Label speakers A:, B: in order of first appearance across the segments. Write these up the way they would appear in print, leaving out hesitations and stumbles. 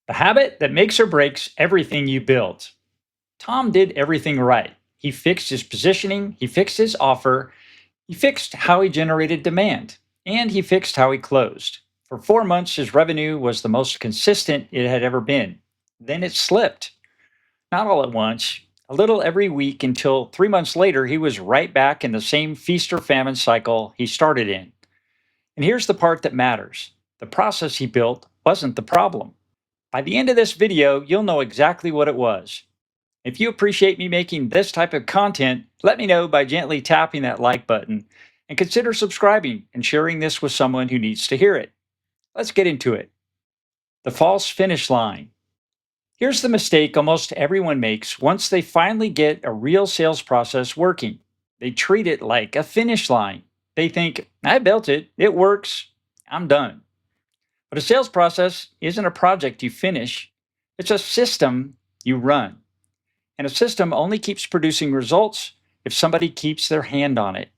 A: The habit that makes or breaks everything you build. Tom did everything right. He fixed his positioning, he fixed his offer, he fixed how he generated demand, and he fixed how he closed. For 4 months, his revenue was the most consistent it had ever been. Then it slipped. Not all at once, a little every week until 3 months later, he was right back in the same feast or famine cycle he started in. And here's the part that matters: the process he built wasn't the problem. By the end of this video, you'll know exactly what it was. If you appreciate me making this type of content, let me know by gently tapping that like button and consider subscribing and sharing this with someone who needs to hear it. Let's get into it. The false finish line. Here's the mistake almost everyone makes once they finally get a real sales process working. They treat it like a finish line. They think, I built it, it works, I'm done. But a sales process isn't a project you finish, it's a system you run. And a system only keeps producing results if somebody keeps their hand on it.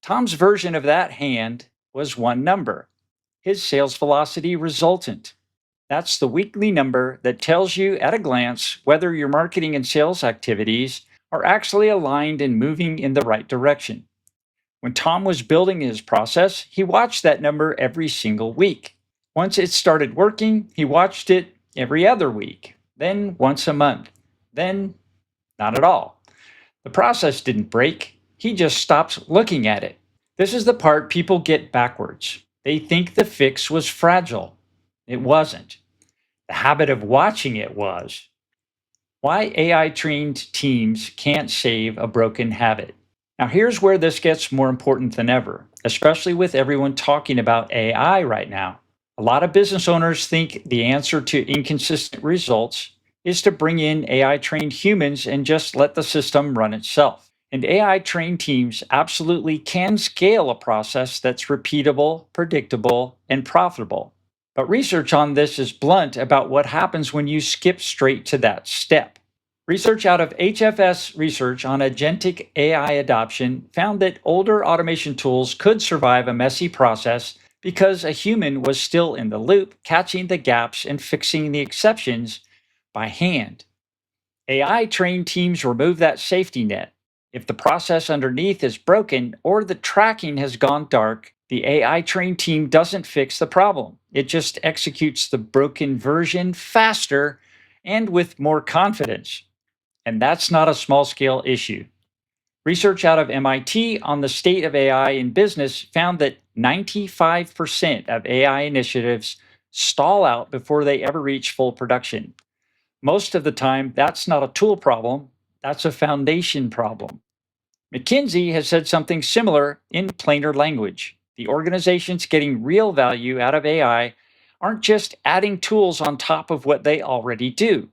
A: Tom's version of that hand was one number: his sales velocity resultant. That's the weekly number that tells you at a glance whether your marketing and sales activities are actually aligned and moving in the right direction. When Tom was building his process, he watched that number every single week. Once it started working, he watched it every other week, then once a month, then not at all. The process didn't break, he just stopped looking at it. This is the part people get backwards. They think the fix was fragile. It wasn't. The habit of watching it was. Why AI trained teams can't save a broken habit. Now, here's where this gets more important than ever, especially with everyone talking about AI right now. A lot of business owners think the answer to inconsistent results is to bring in AI trained humans and just let the system run itself. And AI trained teams absolutely can scale a process that's repeatable, predictable, and profitable. But research on this is blunt about what happens when you skip straight to that step. Research out of HFS research on agentic AI adoption found that older automation tools could survive a messy process because a human was still in the loop, catching the gaps and fixing the exceptions by hand. AI trained teams remove that safety net. If the process underneath is broken or the tracking has gone dark, the AI trained team doesn't fix the problem. It just executes the broken version faster and with more confidence. And that's not a small scale issue. Research out of MIT on the state of AI in business found that 95% of AI initiatives stall out before they ever reach full production. Most of the time, that's not a tool problem, that's a foundation problem. McKinsey has said something similar in plainer language. The organizations getting real value out of AI aren't just adding tools on top of what they already do.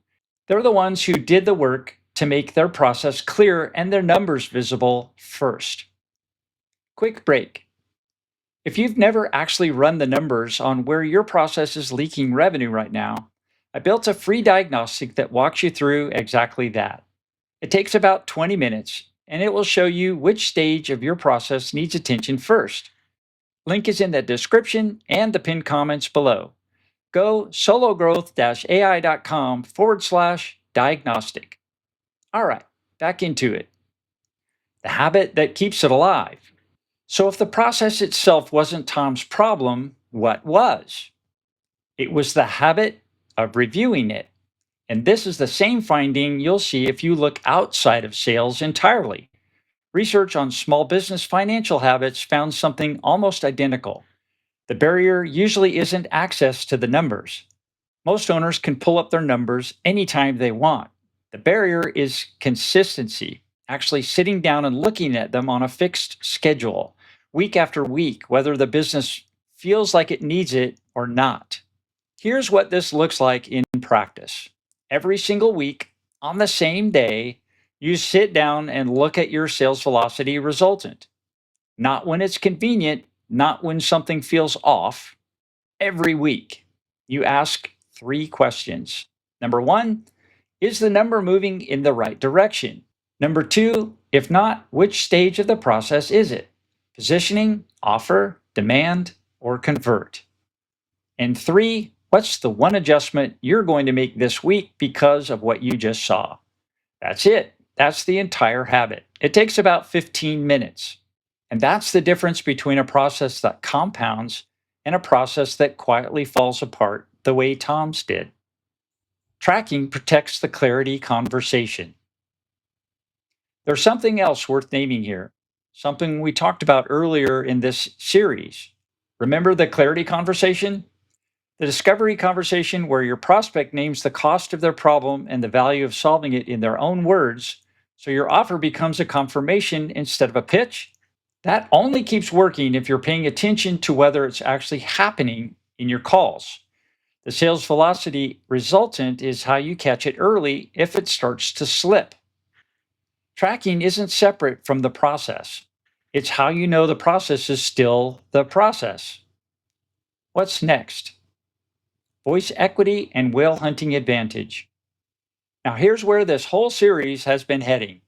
A: They're the ones who did the work to make their process clear and their numbers visible first. Quick break. If you've never actually run the numbers on where your process is leaking revenue right now, I built a free diagnostic that walks you through exactly that. It takes about 20 minutes and it will show you which stage of your process needs attention first. Link is in the description and the pinned comments below. Go sologrowth-ai.com/diagnostic. All right, back into it. The habit that keeps it alive. So if the process itself wasn't Tom's problem, what was? It was the habit of reviewing it. And this is the same finding you'll see if you look outside of sales entirely. Research on small business financial habits found something almost identical. The barrier usually isn't access to the numbers. Most owners can pull up their numbers anytime they want. The barrier is consistency, actually sitting down and looking at them on a fixed schedule, week after week, whether the business feels like it needs it or not. Here's what this looks like in practice. Every single week, on the same day, you sit down and look at your sales velocity resultant. Not when it's convenient, not when something feels off. Every week, you ask 3 questions. Number 1, is the number moving in the right direction? Number 2, if not, which stage of the process is it? Positioning, offer, demand, or convert? And 3, What's the one adjustment you're going to make this week because of what you just saw? That's it. That's the entire habit. It takes about 15 minutes. And that's the difference between a process that compounds and a process that quietly falls apart the way Tom's did. Tracking protects the clarity conversation. There's something else worth naming here, something we talked about earlier in this series. Remember the clarity conversation? The discovery conversation where your prospect names the cost of their problem and the value of solving it in their own words, so your offer becomes a confirmation instead of a pitch. That only keeps working if you're paying attention to whether it's actually happening in your calls. The sales velocity resultant is how you catch it early if it starts to slip. Tracking isn't separate from the process. It's how you know the process is still the process. What's next? Voice equity and whale hunting advantage. Now, here's where this whole series has been heading.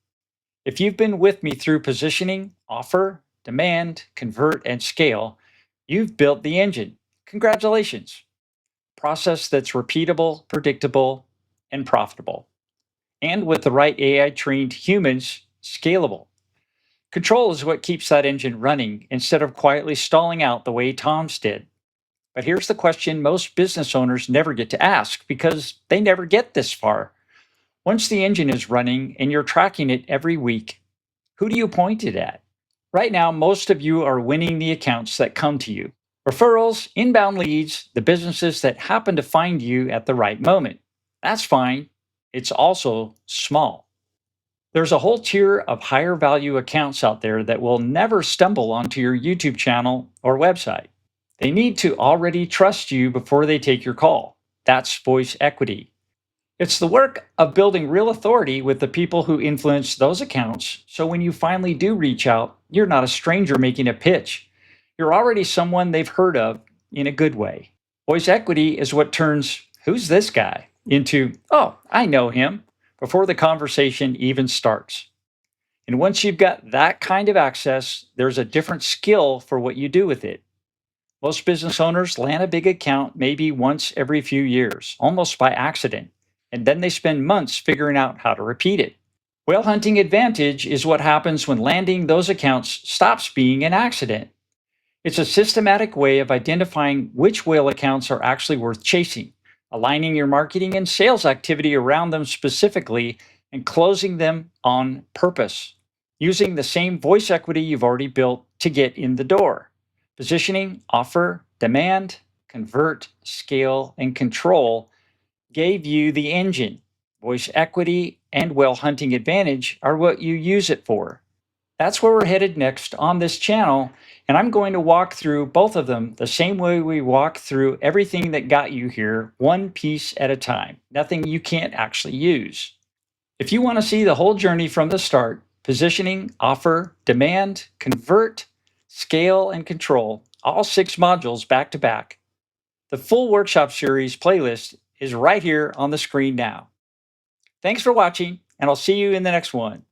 A: If you've been with me through positioning, offer, demand, convert, and scale, you've built the engine. Congratulations. Process that's repeatable, predictable, and profitable. And with the right AI trained humans, scalable. Control is what keeps that engine running instead of quietly stalling out the way Tom's did. But here's the question most business owners never get to ask because they never get this far. Once the engine is running and you're tracking it every week, who do you point it at? Right now, most of you are winning the accounts that come to you. Referrals, inbound leads, the businesses that happen to find you at the right moment. That's fine. It's also small. There's a whole tier of higher value accounts out there that will never stumble onto your YouTube channel or website. They need to already trust you before they take your call. That's voice equity. It's the work of building real authority with the people who influence those accounts, so when you finally do reach out, you're not a stranger making a pitch. You're already someone they've heard of in a good way. Voice equity is what turns, "Who's this guy?" into, "Oh, I know him," before the conversation even starts. And once you've got that kind of access, there's a different skill for what you do with it. Most business owners land a big account maybe once every few years, almost by accident, and then they spend months figuring out how to repeat it. Whale hunting advantage is what happens when landing those accounts stops being an accident. It's a systematic way of identifying which whale accounts are actually worth chasing, aligning your marketing and sales activity around them specifically, and closing them on purpose, using the same voice equity you've already built to get in the door. Positioning, offer, demand, convert, scale, and control gave you the engine. Voice equity and whale hunting advantage are what you use it for. That's where we're headed next on this channel, and I'm going to walk through both of them the same way we walk through everything that got you here, one piece at a time, nothing you can't actually use. If you want to see the whole journey from the start, positioning, offer, demand, convert, scale, and control, all 6 modules back to back, the full workshop series playlist is right here on the screen now. Thanks for watching, and I'll see you in the next one.